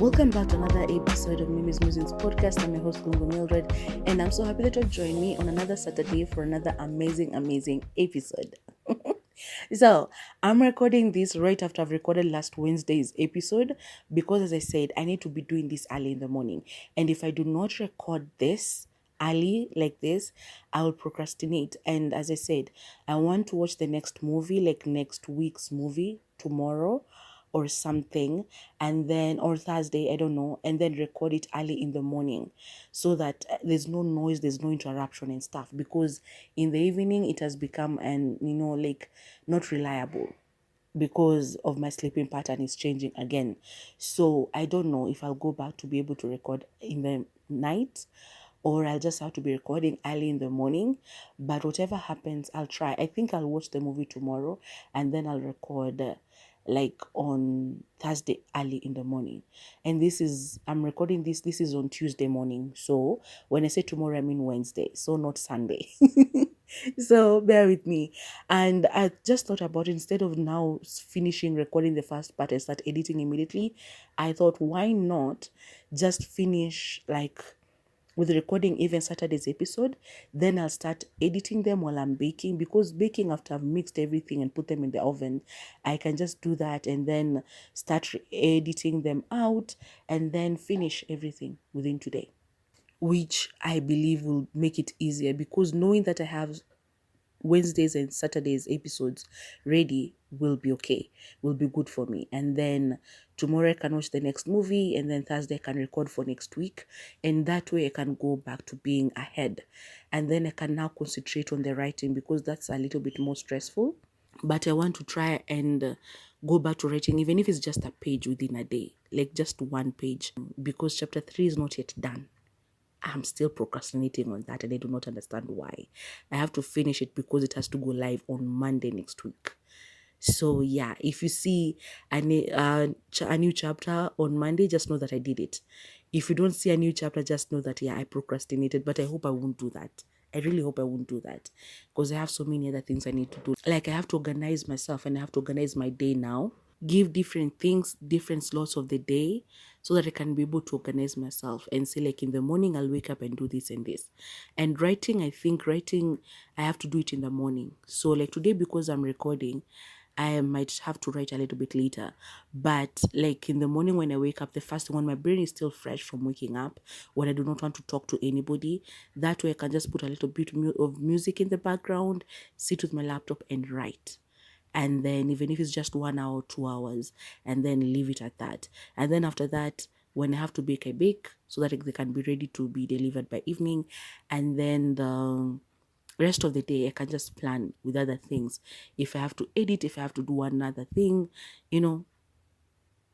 Welcome back to another episode of Musings podcast. I'm your host, Lungo Mildred, and I'm so happy that you've joined me on another Saturday for another amazing episode. So, I'm recording this right after I've recorded last Wednesday's episode because, as I said, I need to be doing this early in the morning. And if I do not record this early like this, I will procrastinate. And as I said, I want to watch the next movie, like next week's movie, tomorrow or something, and then or Thursday, I don't know, and then record it early in the morning so that there's no noise, there's no interruption and stuff, because in the evening it has become like not reliable because of my sleeping pattern is changing again. So I don't know if I'll go back to be able to record in the night or I'll just have to be recording early in the morning. But whatever happens, I'll try. I think I'll watch the movie tomorrow and then I'll record like on Thursday early in the morning. And I'm recording this is on Tuesday morning. So when I say tomorrow, I mean Wednesday, so not Sunday. So bear with me. And I just thought about it, instead of now finishing recording the first part and start editing immediately, I thought, why not just finish like with recording even Saturday's episode, then I'll start editing them while I'm baking, because baking, after I've mixed everything and put them in the oven, I can just do that and then start editing them out and then finish everything within today, which I believe will make it easier, because knowing that I have Wednesdays and Saturdays episodes ready will be okay, will be good for me. And then tomorrow I can watch the next movie, and then Thursday I can record for next week, and that way I can go back to being ahead, and then I can now concentrate on the writing, because that's a little bit more stressful. But I want to try and go back to writing, even if it's just a page within a day, like just one page, because chapter 3 is not yet done. I'm still procrastinating on that, and I do not understand why. I have to finish it because it has to go live on Monday next week. So yeah, if you see a new chapter on Monday, just know that I did it. If you don't see a new chapter, just know that, yeah, I procrastinated, but I hope I won't do that. I really hope I won't do that, because I have so many other things I need to do. Like, I have to organize myself, and I have to organize my day now, give different things, different slots of the day, so that I can be able to organize myself and say, like, in the morning, I'll wake up and do this and this. And writing, I have to do it in the morning. So like today, because I'm recording, I might have to write a little bit later. But like in the morning when I wake up, the first thing, when my brain is still fresh from waking up, when I do not want to talk to anybody, that way I can just put a little bit of music in the background, sit with my laptop and write. And then even if it's just 1 hour, 2 hours, and then leave it at that. And then after that, when I have to bake, I bake so that they can be ready to be delivered by evening. And then the rest of the day, I can just plan with other things. If I have to edit, if I have to do another thing,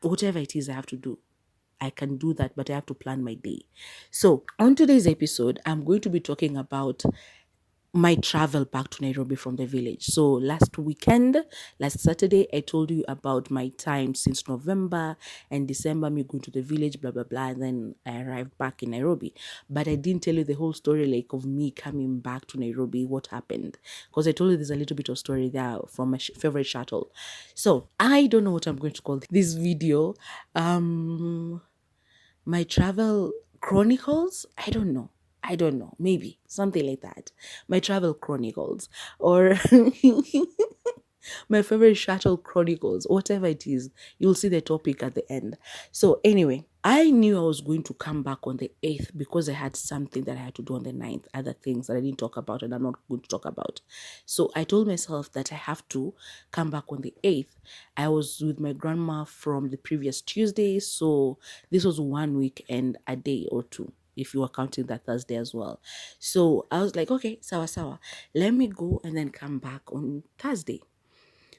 whatever it is I have to do, I can do that, but I have to plan my day. So on today's episode, I'm going to be talking about my travel back to Nairobi from the village. So last Saturday, I told you about my time since November and December, me going to the village, blah, blah, blah. And then I arrived back in Nairobi. But I didn't tell you the whole story, like of me coming back to Nairobi, what happened. Because I told you there's a little bit of story there from my favorite shuttle. So I don't know what I'm going to call this video. My Travel Chronicles? I don't know. Maybe something like that. My Travel Chronicles, or my favorite shuttle chronicles, whatever it is. You'll see the topic at the end. So anyway, I knew I was going to come back on the 8th because I had something that I had to do on the 9th, other things that I didn't talk about and I'm not going to talk about. So I told myself that I have to come back on the 8th. I was with my grandma from the previous Tuesday, so this was 1 week and a day or two, if you are counting that Thursday as well. So I was like, okay, sawa, let me go and then come back on Thursday.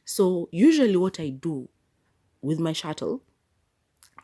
So usually what I do with my shuttle,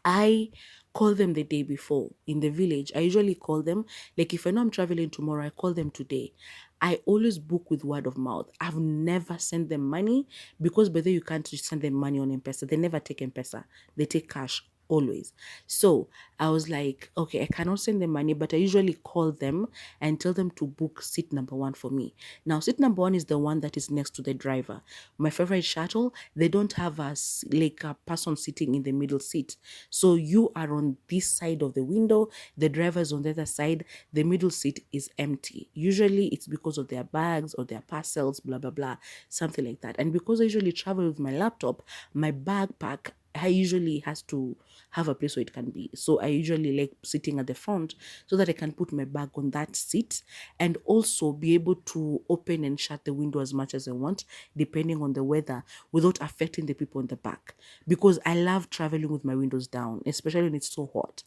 I call them the day before in the village. I usually call them, like if I know I'm traveling tomorrow, I call them today. I always book with word of mouth. I've never sent them money, because by the way, you can't just send them money on M-Pesa. They never take M-Pesa. They take cash always. So I was like, okay, I cannot send them money, but I usually call them and tell them to book seat number one for me. Now, seat number one is the one that is next to the driver. My favorite shuttle, they don't have like a person sitting in the middle seat. So you are on this side of the window, the driver is on the other side, the middle seat is empty. Usually it's because of their bags or their parcels, blah, blah, blah, something like that. And because I usually travel with my laptop, my backpack, I usually has to have a place where it can be. So I usually like sitting at the front so that I can put my bag on that seat and also be able to open and shut the window as much as I want, depending on the weather, without affecting the people in the back. Because I love traveling with my windows down, especially when it's so hot.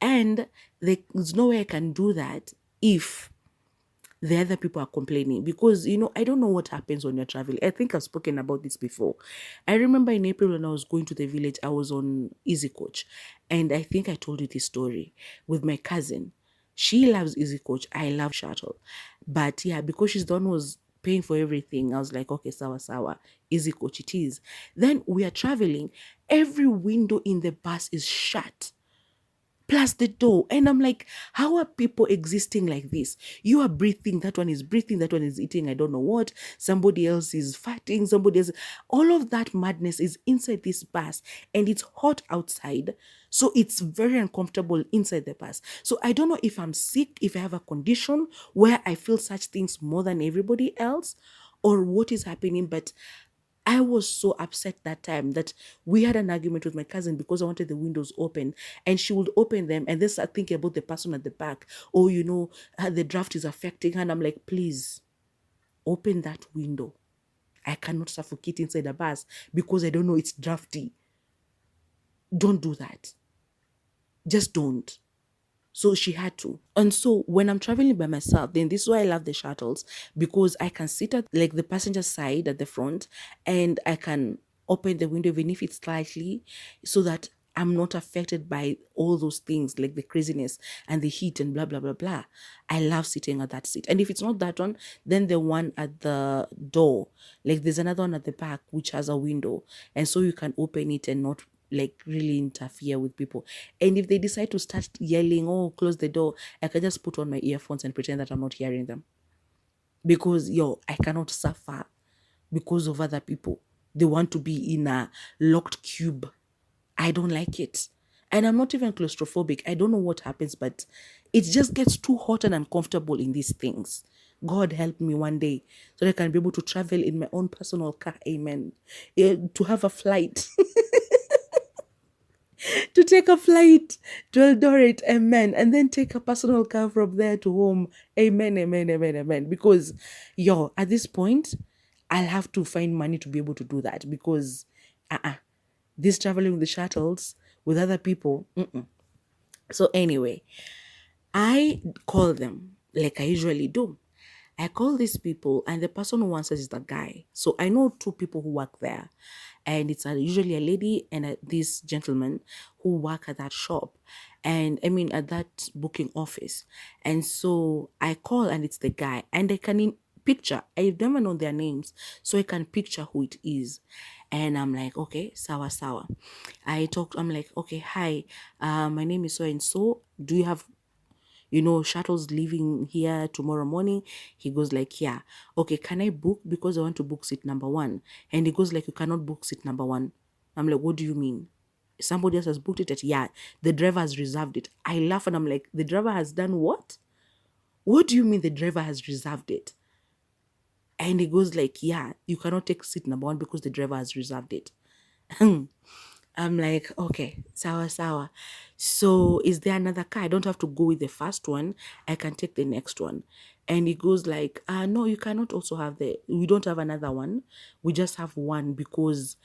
And there's no way I can do that if the other people are complaining, because I don't know what happens when you're traveling. I think I've spoken about this before. I remember in April when I was going to the village, I was on Easy Coach, and I think I told you this story with my cousin. She loves Easy Coach, I love shuttle, but yeah, because she's the one who was paying for everything, I was like, okay, sawa, Easy Coach it is. Then we are traveling, every window in the bus is shut plus the door. And I'm like, how are people existing like this? You are breathing, that one is breathing, that one is eating, I don't know what. Somebody else is farting, somebody else. All of that madness is inside this bus, and it's hot outside. So it's very uncomfortable inside the bus. So I don't know if I'm sick, if I have a condition where I feel such things more than everybody else, or what is happening, but I was so upset that time that we had an argument with my cousin because I wanted the windows open, and she would open them and then start thinking about the person at the back. Oh, the draft is affecting her. And I'm like, please open that window. I cannot suffocate inside a bus because I don't know it's drafty. Don't do that. Just don't. So she had to. And so when I'm traveling by myself, then this is why I love the shuttles, because I can sit at like the passenger side at the front, and I can open the window even if it's slightly, so that I'm not affected by all those things like the craziness and the heat and blah, blah, blah, blah. I love sitting at that seat. And if it's not that one, then the one at the door, like there's another one at the back which has a window. And so you can open it and not like really interfere with people. And if they decide to start yelling, oh, close the door, I can just put on my earphones and pretend that I'm not hearing them. Because I cannot suffer because of other people. They want to be in a locked cube. I don't like it. And I'm not even claustrophobic. I don't know what happens, but it just gets too hot and uncomfortable in these things. God help me one day so that I can be able to travel in my own personal car. Amen. To have a flight. To take a flight to Eldoret, amen, and then take a personal car from there to home, amen, amen, amen, amen. Because, at this point, I'll have to find money to be able to do that, because, this traveling with the shuttles with other people, So anyway, I call them like I usually do. I call these people, and the person who answers is the guy. So I know two people who work there, and it's usually a lady and this gentleman who work at that shop, and I mean at that booking office. And so I call, and it's the guy, and I can picture. I've never known their names, so I can picture who it is. And I'm like, okay, sawa sawa. I'm like, okay, hi, my name is so and so. Do you have shuttles leaving here tomorrow morning? He goes like, yeah. Okay, can I book? Because I want to book seat number one. And he goes like, you cannot book seat number one. I'm like, what do you mean? Somebody else has booked it? Yeah, the driver has reserved it. I laugh and I'm like, the driver has done what? What do you mean the driver has reserved it? And he goes like, yeah, you cannot take seat number one because the driver has reserved it. I'm like, okay, sawa. So is there another car? I don't have to go with the first one. I can take the next one. And he goes like, no, you cannot also have we don't have another one. We just have one because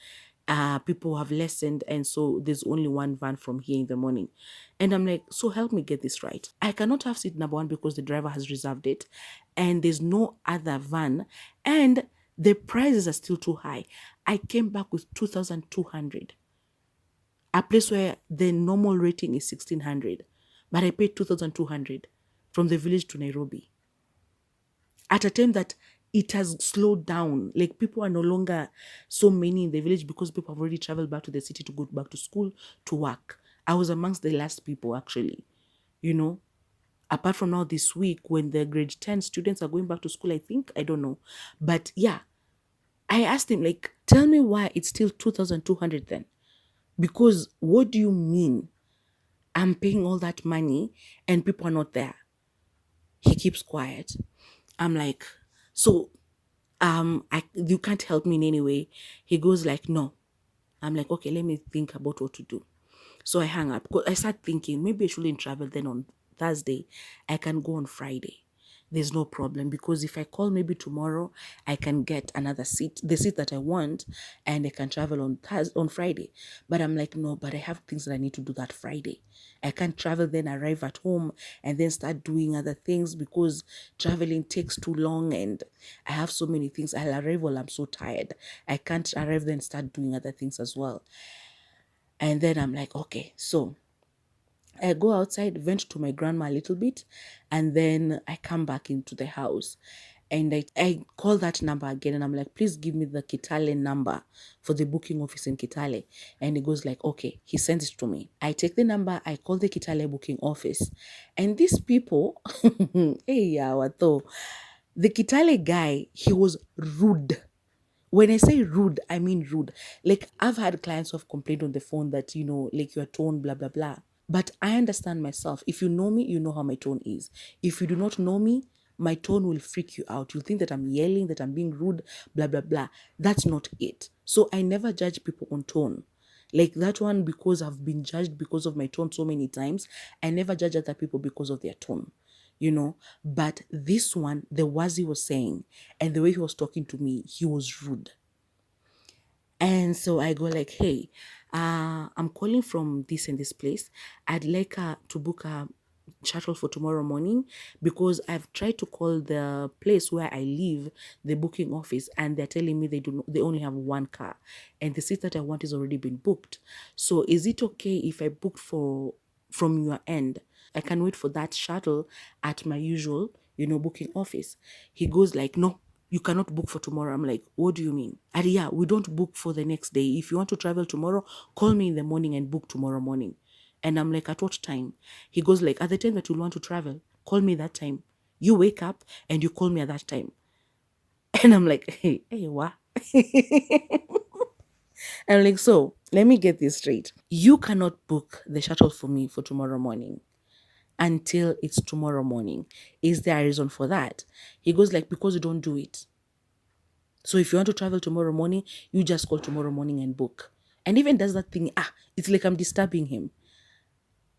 people have lessened. And so there's only one van from here in the morning. And I'm like, so help me get this right. I cannot have seat number one because the driver has reserved it. And there's no other van. And the prices are still too high. I came back with 2,200. A place where the normal rating is 1,600, but I paid 2,200 from the village to Nairobi. At a time that it has slowed down, like people are no longer so many in the village because people have already traveled back to the city to go back to school, to work. I was amongst the last people actually, you know, apart from now this week when the grade 10 students are going back to school, I think, I don't know. But yeah, I asked him, like, tell me why it's still 2,200 then. Because what do you mean I'm paying all that money and people are not there? He keeps quiet. I'm like, so you can't help me in any way. He goes like, no. I'm like, okay, let me think about what to do. So I hang up. I start thinking maybe I shouldn't travel then on Thursday. I can go on Friday. There's no problem because if I call maybe tomorrow, I can get another seat, the seat that I want, and I can travel on on Friday. But I'm like, no, but I have things that I need to do that Friday. I can't travel then arrive at home and then start doing other things because traveling takes too long and I have so many things. I'll arrive while I'm so tired. I can't arrive then start doing other things as well. And then I'm like, okay, so I go outside, vent to my grandma a little bit, and then I come back into the house. And I call that number again and I'm like, please give me the Kitale number for the booking office in Kitale. And he goes like, okay, he sends it to me. I take the number, I call the Kitale booking office. And these people, hey, yeah, what though? The Kitale guy, he was rude. When I say rude, I mean rude. Like, I've had clients who have complained on the phone that, like your tone, blah, blah, blah. But I understand myself. If you know me, you know how my tone is. If you do not know me, my tone will freak you out. You'll think that I'm yelling, that I'm being rude, blah, blah, blah. That's not it. So I never judge people on tone. Like that one, because I've been judged because of my tone so many times, I never judge other people because of their tone, But this one, the words he was saying and the way he was talking to me, he was rude. And so I go like, hey, I'm calling from this and this place. I'd like to book a shuttle for tomorrow morning because I've tried to call the place where I live, the booking office, and they're telling me they only have one car and the seat that I want is already been booked. So is it okay if I book from your end? I can wait for that shuttle at my usual, booking office. He goes like, no, you cannot book for tomorrow. I'm like, what do you mean? And yeah, we don't book for the next day. If you want to travel tomorrow, call me in the morning and book tomorrow morning. And I'm like, at what time? He goes like, at the time that you want to travel, call me that time. You wake up and you call me at that time. And I'm like, hey, what? I'm like, so let me get this straight. You cannot book the shuttle for me for tomorrow morning until it's tomorrow morning. Is there a reason for that? He goes like, because you don't do it. So if you want to travel tomorrow morning, you just call tomorrow morning and book. And even does that thing, it's like I'm disturbing him.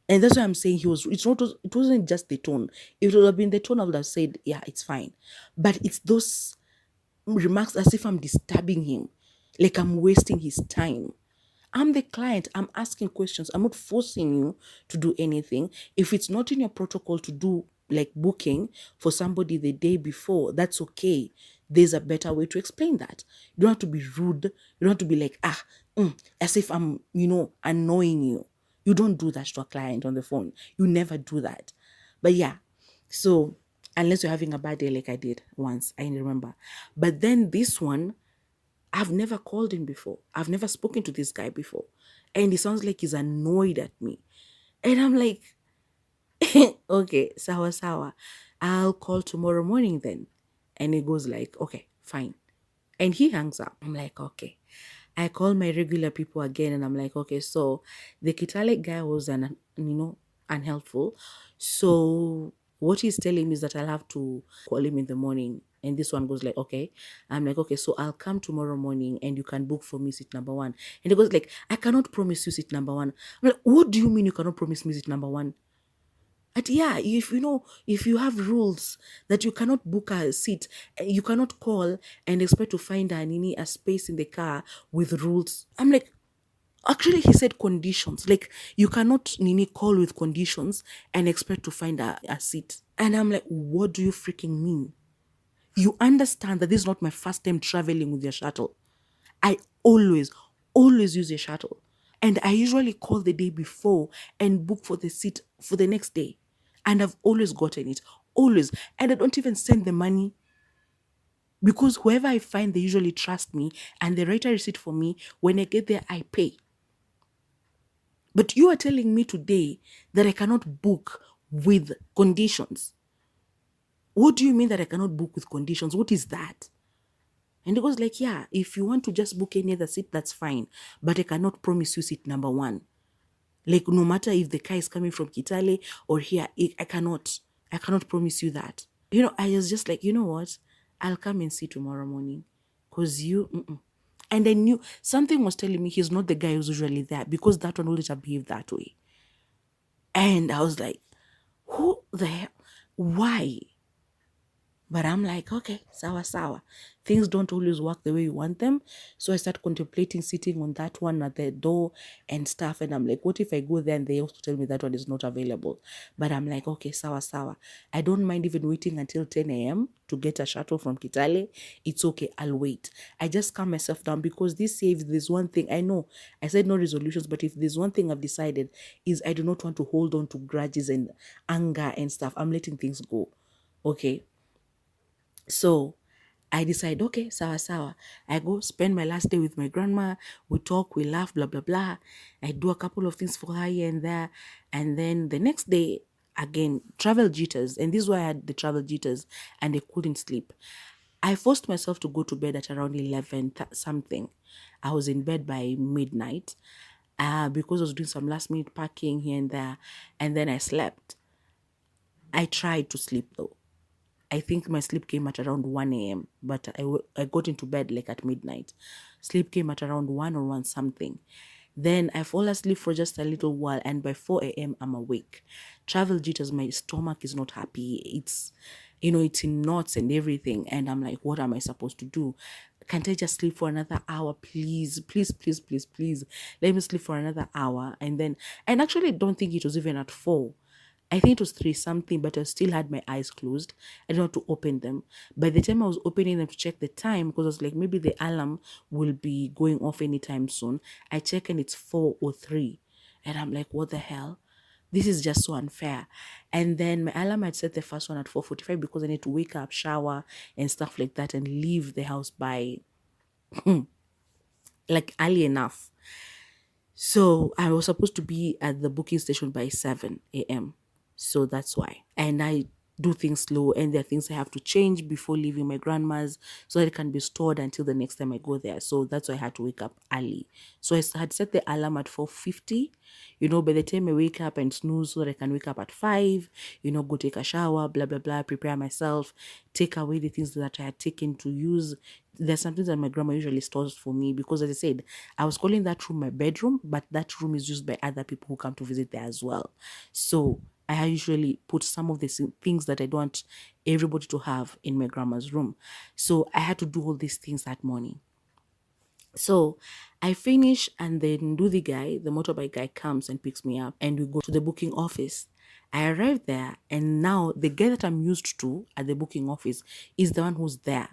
And that's why I'm saying it wasn't just the tone. If it would have been the tone, I would have said, yeah, it's fine. But it's those remarks as if I'm disturbing him. Like I'm wasting his time. I'm the client. I'm asking questions. I'm not forcing you to do anything. If it's not in your protocol to do like booking for somebody the day before, that's okay. There's a better way to explain that. You don't have to be rude. You don't have to be like, as if I'm, annoying you. You don't do that to a client on the phone. You never do that. But yeah, so unless you're having a bad day like I did once, I remember. But then this one, I've never called him before. I've never spoken to this guy before. And he sounds like he's annoyed at me. And I'm like, okay, sawa sawa. I'll call tomorrow morning then. And he goes like, okay, fine. And he hangs up. I'm like, okay. I call my regular people again and I'm like, okay, so the Kitale guy was unhelpful. So what he's telling me is that I'll have to call him in the morning. And this one goes like, okay. I'm like, okay, so I'll come tomorrow morning and you can book for me seat number 1. And he goes like, I cannot promise you seat number 1. I'm like, what do you mean you cannot promise me seat number 1? And yeah, if you have rules that you cannot book a seat, you cannot call and expect to find a space in the car with rules. I'm like, actually, he said conditions. Like, you cannot call with conditions and expect to find a seat. And I'm like, what do you freaking mean? You understand that this is not my first time traveling with your shuttle. I always use a shuttle. And I usually call the day before and book for the seat for the next day. And I've always gotten it. Always. And I don't even send the money because whoever I find, they usually trust me and they write a receipt for me. When I get there, I pay. But you are telling me today that I cannot book with conditions. What do you mean that I cannot book with conditions? What is that? And he goes like, yeah, if you want to just book any other seat, that's fine. But I cannot promise you seat number one. Like, no matter if the car is coming from Kitale or here, I cannot promise you that. I was just like, you know what? I'll come and see tomorrow morning. Because And I knew something was telling me he's not the guy who's usually there, because that one always behaved that way. And I was like, who the hell? Why? But I'm like, okay, sawa sawa. Things don't always work the way you want them. So I start contemplating sitting on that one at the door and stuff. And I'm like, what if I go there and they also tell me that one is not available? But I'm like, okay, sawa sawa. I don't mind even waiting until 10 a.m. to get a shuttle from Kitale. It's okay, I'll wait. I just calm myself down, because this year, if there's one thing, I know I said no resolutions, but if there's one thing I've decided is I do not want to hold on to grudges and anger and stuff. I'm letting things go. Okay. So I decide, okay, sawa sawa. I go spend my last day with my grandma. We talk, we laugh, blah, blah, blah. I do a couple of things for her here and there. And then the next day, again, travel jitters. And this is why I had the travel jitters and I couldn't sleep. I forced myself to go to bed at around 11 something. I was in bed by midnight because I was doing some last minute packing here and there. And then I slept. I tried to sleep though. I think my sleep came at around 1 a.m. But I got into bed like at midnight. Sleep came at around 1 or 1 something. Then I fall asleep for just a little while, and by 4 a.m. I'm awake. Travel jitters, my stomach is not happy. It's in knots and everything. And I'm like, what am I supposed to do? Can't I just sleep for another hour? Please, please, please, please, please. Let me sleep for another hour. And actually don't think it was even at 4. I think it was 3 something, but I still had my eyes closed. I didn't want to open them. By the time I was opening them to check the time, because I was like, maybe the alarm will be going off anytime soon, I check and it's 4:03. And I'm like, what the hell? This is just so unfair. And then my alarm had set the first one at 4:45 because I need to wake up, shower, and stuff like that, and leave the house by like early enough. So I was supposed to be at the booking station by 7 a.m. So that's why. And I do things slow, and there are things I have to change before leaving my grandma's so that it can be stored until the next time I go there. So that's why I had to wake up early. So I had set the alarm at 4:50. By the time I wake up and snooze so that I can wake up at 5, go take a shower, blah, blah, blah, prepare myself, take away the things that I had taken to use. There's something that my grandma usually stores for me because, as I said, I was calling that room my bedroom, but that room is used by other people who come to visit there as well. So I usually put some of the things that I don't want everybody to have in my grandma's room. So I had to do all these things that morning. So I finish, and then the motorbike guy comes and picks me up, and we go to the booking office. I arrive there, and now the guy that I'm used to at the booking office is the one who's there.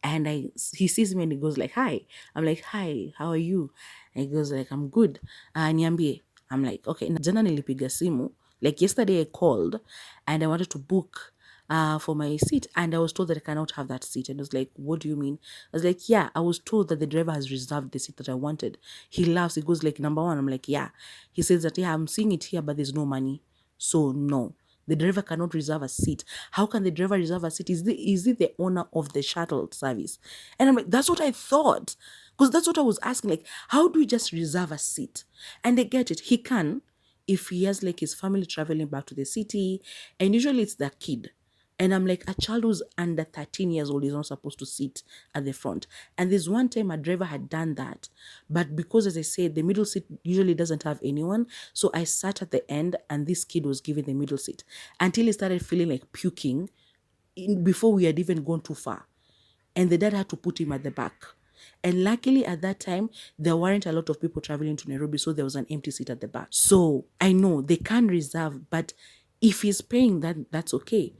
And he sees me and he goes like, hi. I'm like, hi, how are you? And he goes like, I'm good. Niambie. I'm like, okay. Jana nilipiga simu. Like yesterday I called and I wanted to book for my seat, and I was told that I cannot have that seat. And I was like, what do you mean? I was like, yeah, I was told that the driver has reserved the seat that I wanted. He laughs. He goes like, number one. I'm like, yeah. He says that, yeah, I'm seeing it here, but there's no money. So no. The driver cannot reserve a seat. How can the driver reserve a seat? Is it the owner of the shuttle service? And I'm like, that's what I thought. Because that's what I was asking. Like, how do we just reserve a seat? And they get it. He can, if he has like his family traveling back to the city. And usually it's the kid. And I'm like, a child who's under 13 years old is not supposed to sit at the front. And there's one time a driver had done that. But because, as I said, the middle seat usually doesn't have anyone. So I sat at the end, and this kid was given the middle seat until he started feeling like puking before we had even gone too far. And the dad had to put him at the back. And luckily at that time, there weren't a lot of people traveling to Nairobi, so there was an empty seat at the back. So I know they can reserve, but if he's paying, that's okay.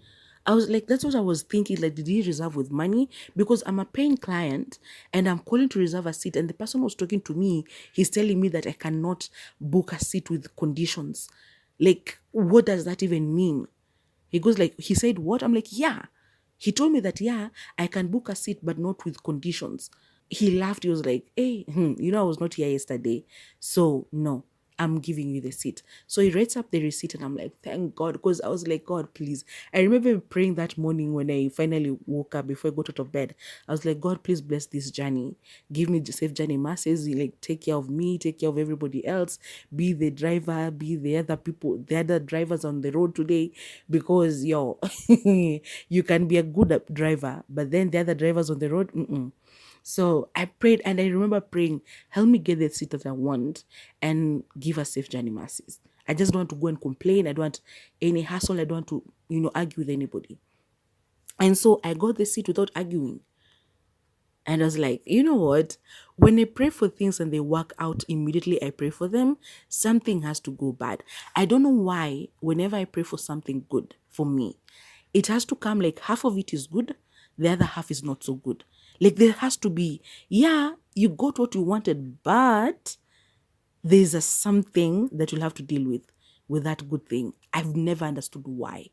I was like, that's what I was thinking. Like, did he reserve with money? Because I'm a paying client and I'm calling to reserve a seat. And the person who's talking to me, he's telling me that I cannot book a seat with conditions. Like, what does that even mean? He goes like, he said, what? I'm like, yeah. He told me that, yeah, I can book a seat, but not with conditions. He laughed. He was like, hey, I was not here yesterday. So, no. I'm giving you the seat. So he writes up the receipt, and I'm like, thank God, because I was like, God, please. I remember praying that morning when I finally woke up before I got out of bed. I was like, God, please bless this journey. Give me the safe journey masses. Like, take care of me, take care of everybody else. Be the driver, be the other people, the other drivers on the road today. Because, you can be a good driver, but then the other drivers on the road, So I prayed, and I remember praying, help me get the seat that I want and give us safe journey masses. I just don't want to go and complain. I don't want any hassle. I don't want to, argue with anybody. And so I got the seat without arguing. And I was like, you know what? When I pray for things and they work out immediately, I pray for them, something has to go bad. I don't know why, whenever I pray for something good for me, it has to come like half of it is good, the other half is not so good. Like there has to be, yeah, you got what you wanted, but there's a something that you'll have to deal with that good thing. I've never understood why.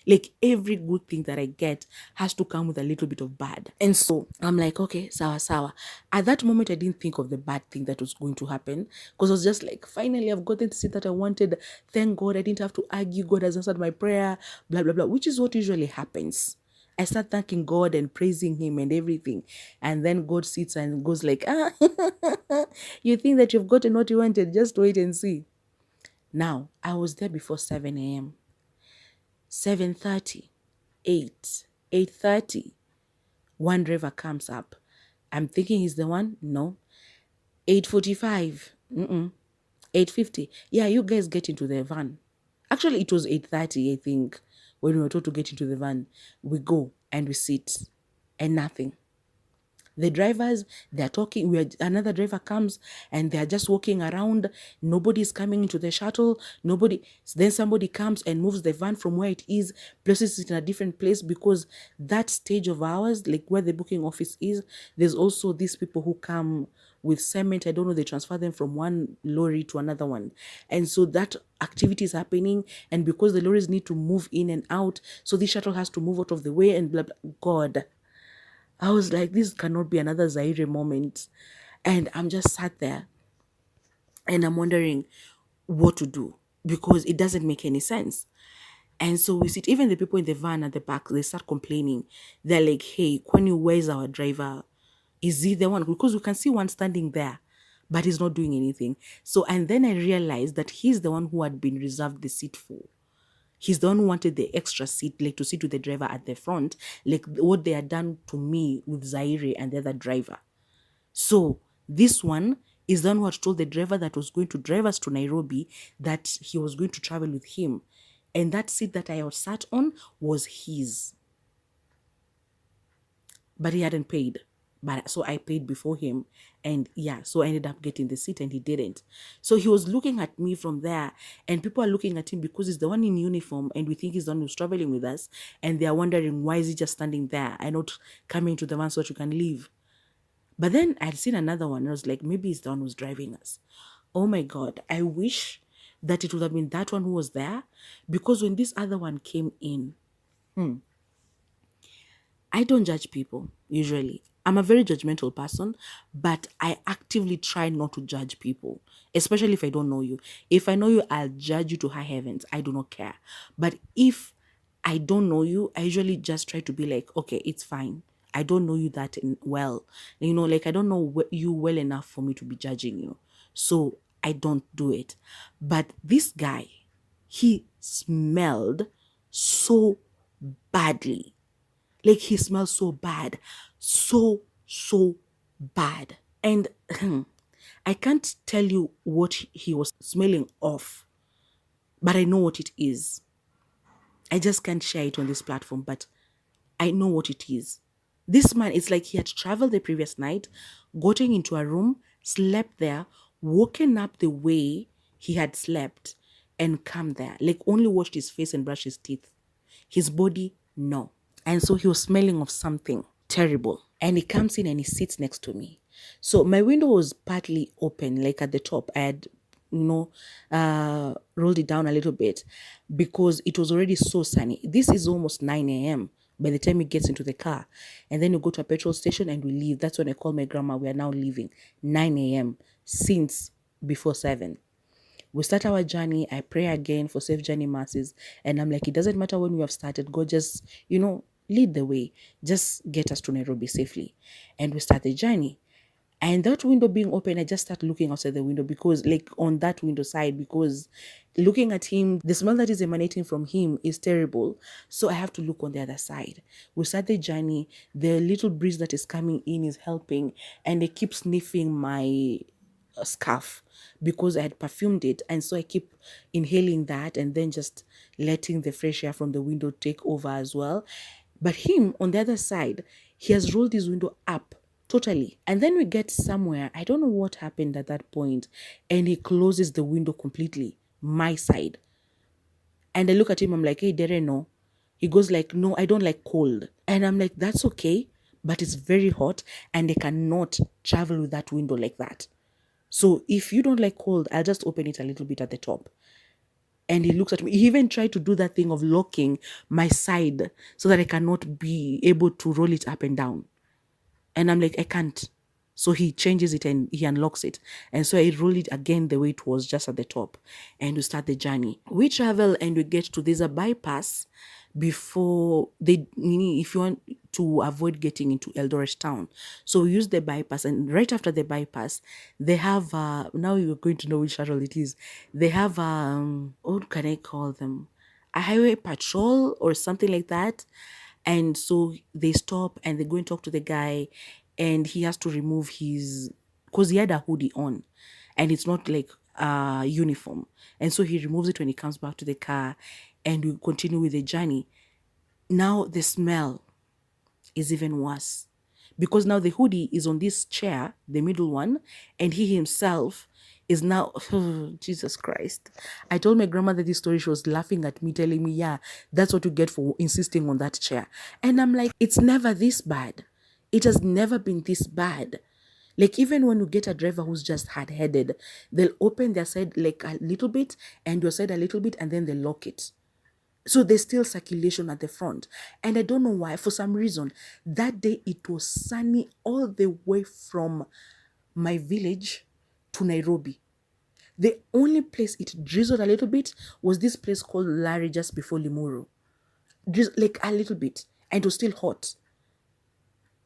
Like every good thing that I get has to come with a little bit of bad. And so I'm like, okay, sawa sawa. At that moment, I didn't think of the bad thing that was going to happen, because I was just like, finally, I've gotten to see that I wanted. Thank God I didn't have to argue. God has answered my prayer, blah, blah, blah, which is what usually happens. I start thanking God and praising him and everything. And then God sits and goes like, you think that you've gotten what you wanted? Just wait and see. Now, I was there before 7 a.m. 7:30, 8, 8:30. One driver comes up. I'm thinking he's the one. No. 8:45. 8:50. Yeah, you guys get into the van. Actually, it was 8:30, I think, when we were told to get into the van. We go and we sit and nothing. The drivers, they're talking. Another driver comes and they're just walking around. Nobody's coming into the shuttle. Nobody. Then somebody comes and moves the van from where it is, places it in a different place, because that stage of ours, like where the booking office is, there's also these people who come with cement. I don't know, they transfer them from one lorry to another one. And so that activity is happening. And because the lorries need to move in and out, so the shuttle has to move out of the way and blah, blah. God. I was like, this cannot be another Zaire moment. And I'm just sat there and I'm wondering what to do, because it doesn't make any sense. And so we sit, even the people in the van at the back, they start complaining. They're like, hey, Kwani, where's our driver? Is he the one? Because we can see one standing there, but he's not doing anything. So, and then I realized that he's the one who had been reserved the seat for. He's the one who wanted the extra seat, like to sit with the driver at the front, like what they had done to me with Zaire and the other driver. So this one is the one who had told the driver that was going to drive us to Nairobi that he was going to travel with him. And that seat that I was sat on was his. But he hadn't paid. But so I paid before him, and yeah, so I ended up getting the seat and he didn't. So he was looking at me from there, and people are looking at him because he's the one in uniform and we think he's the one who's traveling with us, and they are wondering, why is he just standing there and not coming to the van so that you can leave? But then I'd seen another one and I was like, maybe it's the one who's driving us. Oh my God, I wish that it would have been that one who was there, because when this other one came in, I don't judge people usually. I'm a very judgmental person, but I actively try not to judge people, especially if I don't know you. If I know you, I'll judge you to high heavens. I do not care. But if I don't know you, I usually just try to be like, okay, it's fine. I don't know you that well. Like I don't know you well enough for me to be judging you. So I don't do it. But this guy, he smelled so badly. Like he smells so bad. So bad. And I can't tell you what he was smelling of, but I know what it is. I just can't share it on this platform, but I know what it is. This man, it's like he had traveled the previous night, gotten into a room, slept there, woken up the way he had slept, and come there. Like only washed his face and brushed his teeth. His body, no. And so he was smelling of something terrible. And he comes in and he sits next to me. So my window was partly open, like at the top. I had, rolled it down a little bit because it was already so sunny. This is almost 9 a.m. by the time he gets into the car. And then we go to a petrol station and we leave. That's when I call my grandma. We are now leaving. 9 a.m. since before 7. We start our journey. I pray again for safe journey masses. And I'm like, it doesn't matter when we have started. God just, lead the way. Just get us to Nairobi safely. And we start the journey. And that window being open, I just start looking outside the window because, like, on that window side, because looking at him, the smell that is emanating from him is terrible. So I have to look on the other side. We start the journey. The little breeze that is coming in is helping, and they keep sniffing my scarf because I had perfumed it. And so I keep inhaling that and then just letting the fresh air from the window take over as well. But him on the other side, he has rolled his window up totally. And then we get somewhere, I don't know what happened at that point, and he closes the window completely, my side. And I look at him, I'm like, hey, Dere, no. He goes like, no, I don't like cold. And I'm like, that's okay, but it's very hot and I cannot travel with that window like that. So if you don't like cold, I'll just open it a little bit at the top. And he looks at me. He even tried to do that thing of locking my side so that I cannot be able to roll it up and down. And I'm like, I can't. So he changes it and he unlocks it. And so I roll it again the way it was, just at the top. And we start the journey. We travel and we get to, there's a bypass before if you want to avoid getting into Eldoret town. So we use the bypass, and right after the bypass, they have, now you're going to know which shuttle it is. They have, what can I call them? A highway patrol or something like that. And so they stop and they go and talk to the guy, and he has to remove his, because he had a hoodie on and it's not like uniform. And so he removes it when he comes back to the car, and we continue with the journey. Now the smell is even worse because now the hoodie is on this chair, the middle one, and he himself is now, oh, Jesus Christ. I told my grandmother this story. She was laughing at me, telling me, yeah, that's what you get for insisting on that chair. And I'm like, it's never this bad. It has never been this bad. Like, even when you get a driver who's just hard-headed, they'll open their side like a little bit and your side a little bit, and then they lock it. So there's still circulation at the front. And I don't know why, for some reason, that day it was sunny all the way from my village to Nairobi. The only place it drizzled a little bit was this place called Larry, just before Limuru. Like a little bit. And it was still hot.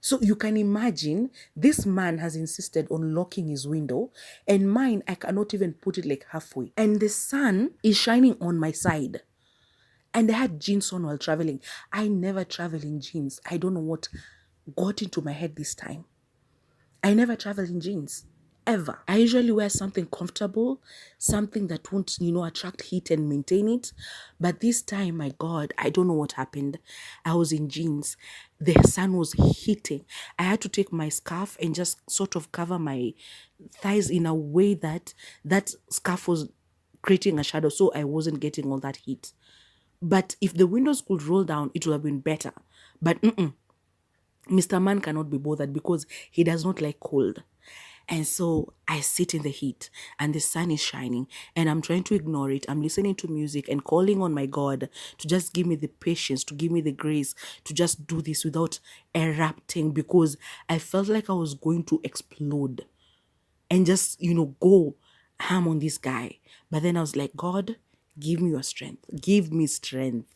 So you can imagine, this man has insisted on locking his window, and mine, I cannot even put it like halfway. And the sun is shining on my side. And I had jeans on while traveling. I never travel in jeans. I don't know what got into my head this time. I never travel in jeans, ever. I usually wear something comfortable, something that won't, attract heat and maintain it. But this time, my God, I don't know what happened. I was in jeans. The sun was hitting. I had to take my scarf and just sort of cover my thighs in a way that that scarf was creating a shadow, so I wasn't getting all that heat. But if the windows could roll down, it would have been better. But Mr. Man cannot be bothered because he does not like cold. And so I sit in the heat and the sun is shining and I'm trying to ignore it. I'm listening to music and calling on my God to just give me the patience, to give me the grace to just do this without erupting, because I felt like I was going to explode and just, go ham on this guy. But then I was like, God, give me your strength. Give me strength.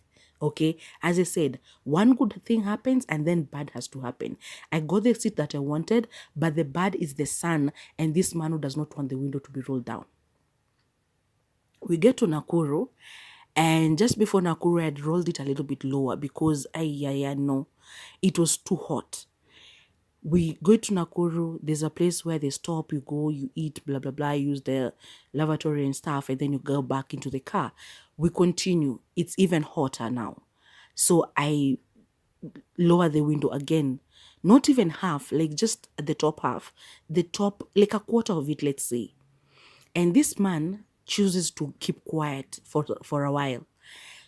Okay, as I said, one good thing happens and then bad has to happen. I got the seat that I wanted, but the bad is the sun and this man who does not want the window to be rolled down. We get to Nakuru, and just before Nakuru, I had rolled it a little bit lower because no, it was too hot. We go to Nakuru, there's a place where they stop, you go, you eat, blah, blah, blah, use the lavatory and stuff, and then you go back into the car. We continue. It's even hotter now. So I lower the window again. Not even half, like just the top half. The top, like a quarter of it, let's say. And this man chooses to keep quiet for a while.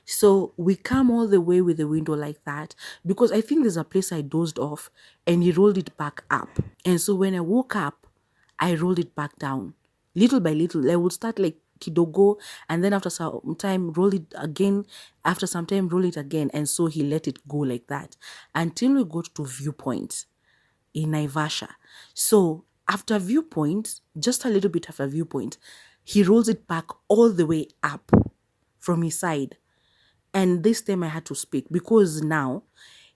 So we come all the way with the window like that because I think there's a place I dozed off and he rolled it back up. And so when I woke up, I rolled it back down. Little by little, I would start like kidogo, and then after some time, roll it again. After some time, roll it again. And so he let it go like that until we got to Viewpoint in Naivasha. So after Viewpoint, just a little bit after Viewpoint, he rolls it back all the way up from his side. And this time I had to speak because now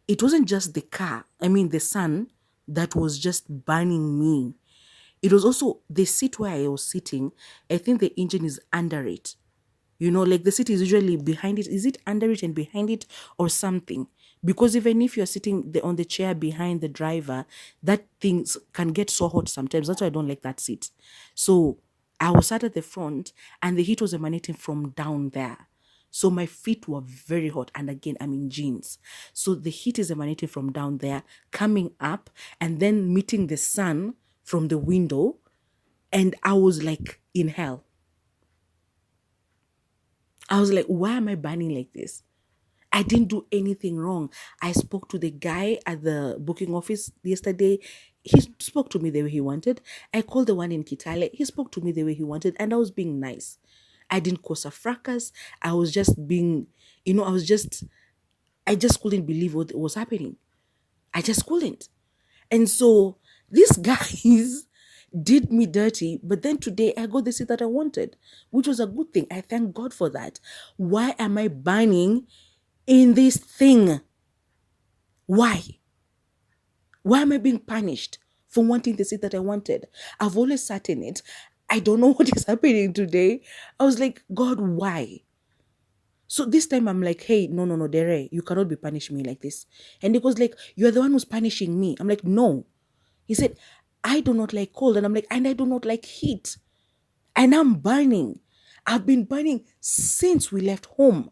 it wasn't just the car, the sun that was just burning me. It was also the seat where I was sitting. I think the engine is under it. Like the seat is usually behind it. Is it under it and behind it or something? Because even if you're sitting on the chair behind the driver, that things can get so hot sometimes. That's why I don't like that seat. So I was sat at the front and the heat was emanating from down there. So my feet were very hot. And again, I'm in jeans. So the heat is emanating from down there, coming up and then meeting the sun from the window. And I was like in hell. I was like, why am I burning like this? I didn't do anything wrong. I spoke to the guy at the booking office yesterday. He spoke to me the way he wanted. I called the one in Kitale. He spoke to me the way he wanted. And I was being nice. I didn't cause a fracas. I was just being, I just couldn't believe what was happening. I just couldn't. And so these guys did me dirty, but then today I got the seat that I wanted, which was a good thing. I thank God for that. Why am I burning in this thing? Why? Why am I being punished for wanting the seat that I wanted? I've always sat in it. I don't know what is happening today. I was like, God, why? So this time I'm like, hey, no, Dere, you cannot be punishing me like this. And he was like, you're the one who's punishing me. I'm like, no. He said, I do not like cold. And I'm like, and I do not like heat. And I'm burning. I've been burning since we left home.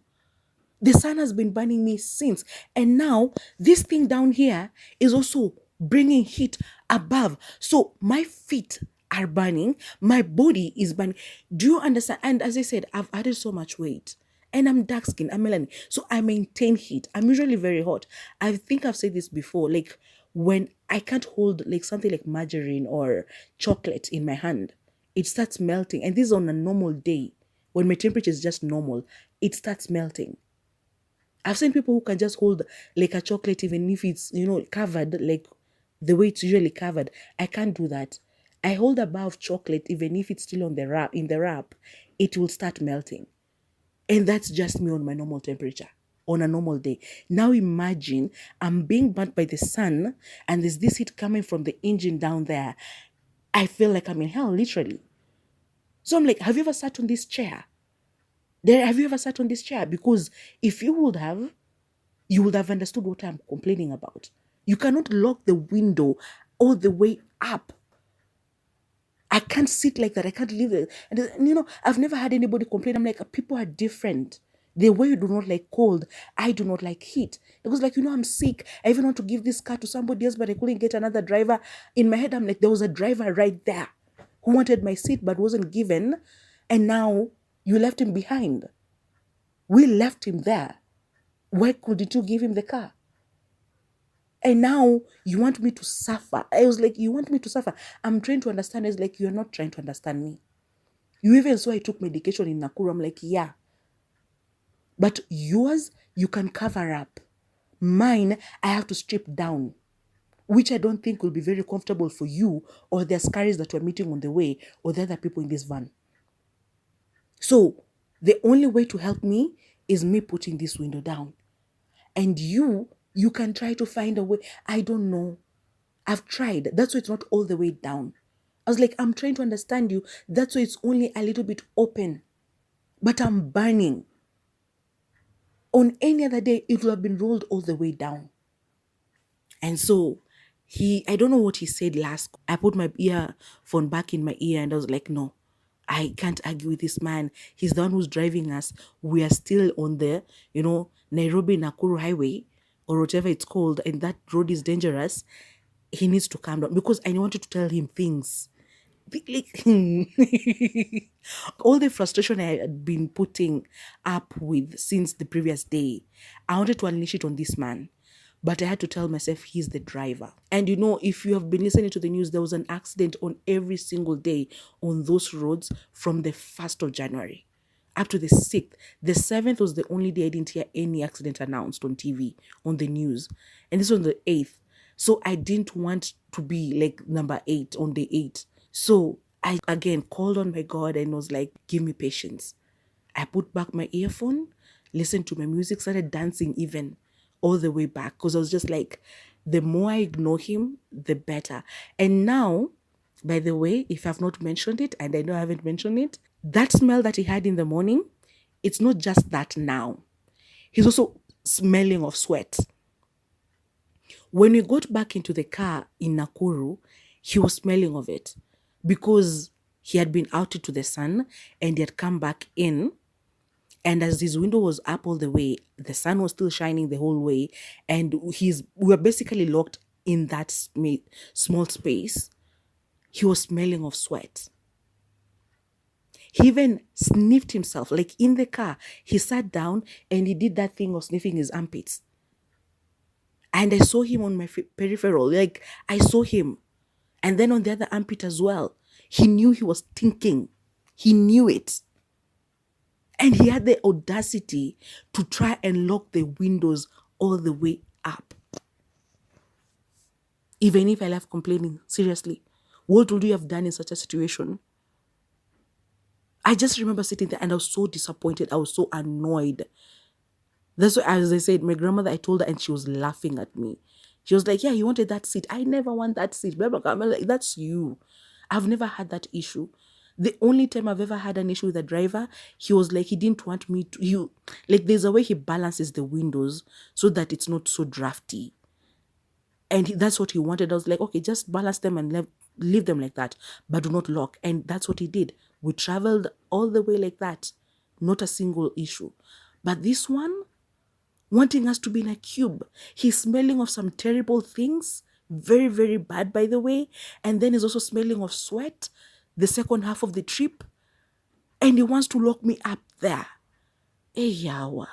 The sun has been burning me since. And now this thing down here is also bringing heat above. So my feet are burning. My body is burning. Do you understand? And as I said, I've added so much weight. And I'm dark skinned, I'm melanin. So I maintain heat. I'm usually very hot. I think I've said this before. Like when I can't hold like something like margarine or chocolate in my hand, it starts melting. And this is on a normal day. When my temperature is just normal, it starts melting. I've seen people who can just hold like a chocolate even if it's, covered, like the way it's usually covered. I can't do that. I hold a bar of chocolate even if it's still on the wrap, in the wrap, it will start melting. And that's just me on my normal temperature, on a normal day. Now imagine I'm being burnt by the sun and there's this heat coming from the engine down there. I feel like I'm in hell, literally. So I'm like, have you ever sat on this chair? Have you ever sat on this chair? Because if you would have understood what I'm complaining about. You cannot lock the window all the way up. I can't sit like that. I can't live it. And I've never had anybody complain. I'm like, people are different. The way you do not like cold, I do not like heat. Because I'm sick. I even want to give this car to somebody else, but I couldn't get another driver. In my head, I'm like, there was a driver right there who wanted my seat but wasn't given. And now you left him behind. We left him there. Why couldn't you give him the car? And now you want me to suffer. I was like, you want me to suffer? I'm trying to understand. It's like, you're not trying to understand me. You even saw I took medication in Nakuru. I'm like, yeah. But yours, you can cover up. Mine, I have to strip down, which I don't think will be very comfortable for you or the askaris that we're meeting on the way or the other people in this van. So the only way to help me is me putting this window down. And you can try to find a way. I don't know. I've tried. That's why it's not all the way down. I was like, I'm trying to understand you. That's why it's only a little bit open. But I'm burning. On any other day, it would have been rolled all the way down. And so I don't know what he said last. I put my earphone back in my ear and I was like, no, I can't argue with this man. He's the one who's driving us. We are still on the, Nairobi Nakuru highway or whatever it's called. And that road is dangerous. He needs to calm down because I wanted to tell him things. Like, all the frustration I had been putting up with since the previous day, I wanted to unleash it on this man. But I had to tell myself he's the driver. And if you have been listening to the news, there was an accident on every single day on those roads from the 1st of January up to the 6th. The 7th was the only day I didn't hear any accident announced on TV, on the news. And this was the 8th. So I didn't want to be like number 8 on the 8th. So I again called on my God and was like, give me patience. I put back my earphone, listened to my music, started dancing even all the way back, because I was just like, the more I ignore him, the better. And now, by the way, if I've not mentioned it, and I know I haven't mentioned it, that smell that he had in the morning, it's not just that now. He's also smelling of sweat. When we got back into the car in Nakuru, he was smelling of it because he had been out into the sun and he had come back in. And as his window was up all the way, the sun was still shining the whole way. And we were basically locked in that small space. He was smelling of sweat. He even sniffed himself, like in the car. He sat down and he did that thing of sniffing his armpits. And I saw him on my peripheral. Like, I saw him. And then on the other armpit as well. He knew he was stinking. He knew it. And he had the audacity to try and lock the windows all the way up. Even if I left complaining, seriously, what would you have done in such a situation? I just remember sitting there and I was so disappointed. I was so annoyed. That's why, as I said, my grandmother, I told her and she was laughing at me. She was like, yeah, you wanted that seat. I never want that seat. Blah, blah, blah. I'm like, that's you. I've never had that issue. The only time I've ever had an issue with a driver, he was like, he didn't want me to, like, there's a way he balances the windows so that it's not so drafty. And that's what he wanted. I was like, okay, just balance them and leave them like that, but do not lock. And that's what he did. We traveled all the way like that. Not a single issue. But this one, wanting us to be in a cube. He's smelling of some terrible things. Very, very bad, by the way. And then he's also smelling of sweat the second half of the trip. And he wants to lock me up there. Yawa.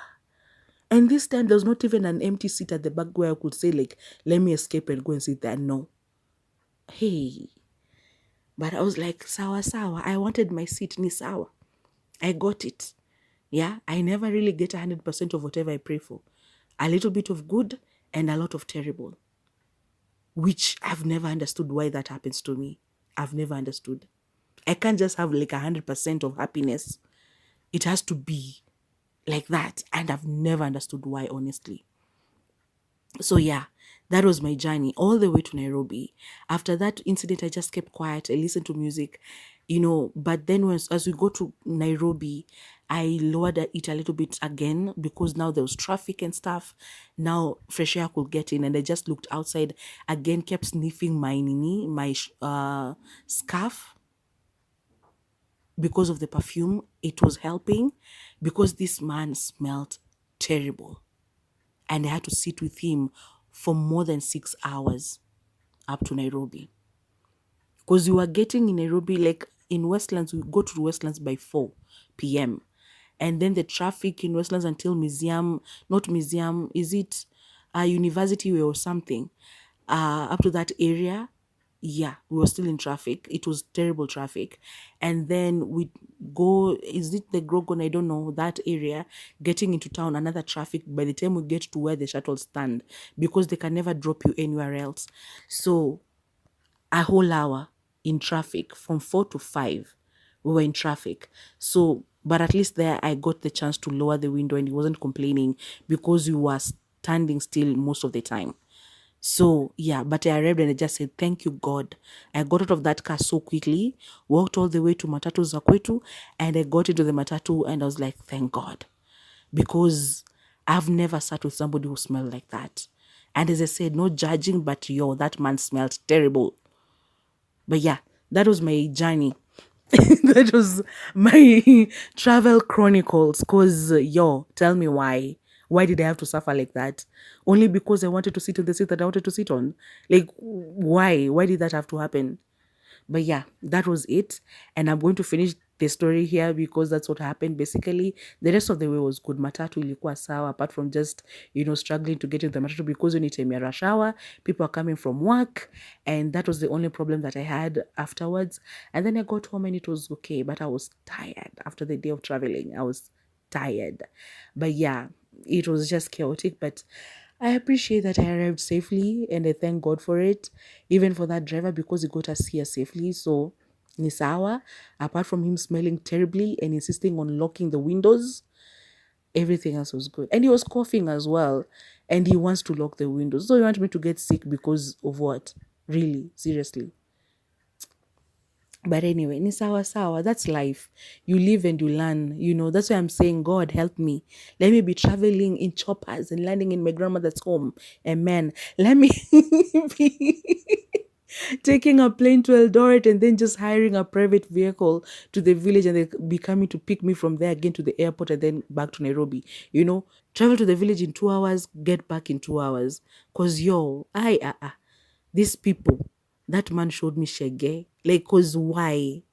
And this time, there's not even an empty seat at the back where I could say, like, let me escape and go and sit there. No. Hey. But I was like, sawa, sawa. I wanted my seat, ni sawa. I got it. Yeah, I never really get 100% of whatever I pray for. A little bit of good and a lot of terrible. Which I've never understood why that happens to me. I've never understood. I can't just have like 100% of happiness. It has to be like that. And I've never understood why, honestly. So yeah, that was my journey all the way to Nairobi. After that incident, I just kept quiet. I listened to music, but then as we go to Nairobi, I lowered it a little bit again because now there was traffic and stuff. Now fresh air could get in, and I just looked outside again, kept sniffing my scarf because of the perfume. It was helping because this man smelled terrible. And I had to sit with him for more than 6 hours up to Nairobi. Because we were getting in Nairobi, like in Westlands, we go to Westlands by 4 p.m. And then the traffic in Westlands until not museum, is it a university way or something? Up to that area, yeah, we were still in traffic. It was terrible traffic. And then we go, is it the Grogon? I don't know, that area, getting into town, another traffic by the time we get to where the shuttles stand, because they can never drop you anywhere else. So a whole hour in traffic from 4 to 5, we were in traffic. So, but at least there I got the chance to lower the window and he wasn't complaining because we were standing still most of the time. So, yeah, but I arrived and I just said, thank you, God. I got out of that car so quickly, walked all the way to Matatu Zakwetu, and I got into the Matatu and I was like, thank God. Because I've never sat with somebody who smelled like that. And as I said, no judging, but that man smelled terrible. But yeah, that was my journey. That was my travel chronicles. Because, tell me why. Why did I have to suffer like that? Only because I wanted to sit on the seat that I wanted to sit on? Like, why? Why did that have to happen? But yeah, that was it. And I'm going to finish the story here because that's what happened. Basically, the rest of the way was good. Matatu ilikuwa sawa, apart from just, struggling to get in the matatu because when it's a rush hour, people are coming from work. And that was the only problem that I had afterwards. And then I got home and it was okay. But I was tired after the day of traveling. I was tired. But yeah, it was just chaotic. But I appreciate that I arrived safely and I thank God for it, even for that driver because he got us here safely. So Nisawa, apart from him smelling terribly and insisting on locking the windows, everything else was good. And he was coughing as well. And he wants to lock the windows. So you want me to get sick because of what? Really? Seriously? But anyway, ni sawa sawa. That's life. You live and you learn. That's why I'm saying, God, help me. Let me be traveling in choppers and landing in my grandmother's home. Amen. Let me be taking a plane to Eldoret and then just hiring a private vehicle to the village and they be coming to pick me from there again to the airport and then back to Nairobi. Travel to the village in 2 hours, get back in 2 hours. Cause these people, that man showed me shege. Like, cause why?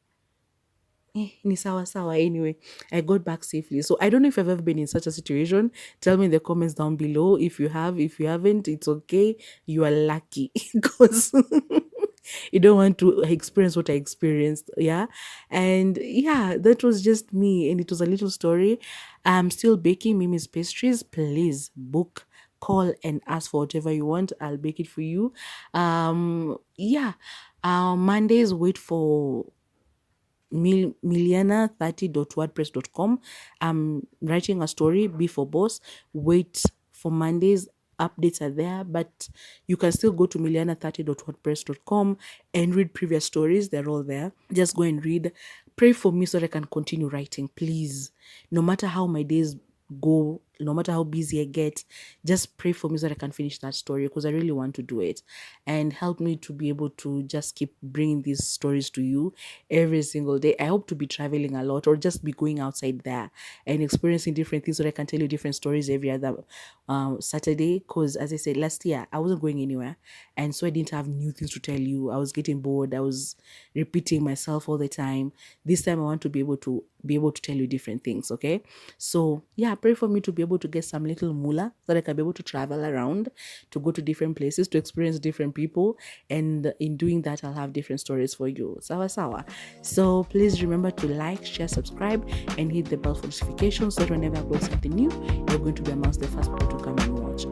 Ni sawa sawa. Anyway, I got back safely. So I don't know if I've ever been in such a situation. Tell me in the comments down below. If you have, if you haven't, it's okay. You are lucky. Because you don't want to experience what I experienced. Yeah. And yeah, that was just me. And it was a little story. I'm still baking Mimi's pastries. Please book, call, and ask for whatever you want. I'll bake it for you. Yeah. Mondays, wait for miliana30.wordpress.com. I'm writing a story, Be for Boss. Wait for Mondays. Updates are there, but you can still go to miliana30.wordpress.com and read previous stories. They're all there. Just go and read. Pray for me so that I can continue writing, please. No matter how my days go, no matter how busy I get, just pray for me so that I can finish that story because I really want to do it, and help me to be able to just keep bringing these stories to you every single day. I hope to be traveling a lot or just be going outside there and experiencing different things so that I can tell you different stories every other Saturday, because as I said last year, I wasn't going anywhere, and so I didn't have new things to tell you. I was getting bored. I was repeating myself all the time. This time I want to be able to tell you different things. Okay, so yeah, pray for me to be able to get some little moolah so that I can be able to travel around, to go to different places, to experience different people, and in doing that I'll have different stories for you. Sawa sawa. So please remember to like, share, subscribe, and hit the bell for notifications so that whenever I upload something new, you're going to be amongst the first people to come and watch.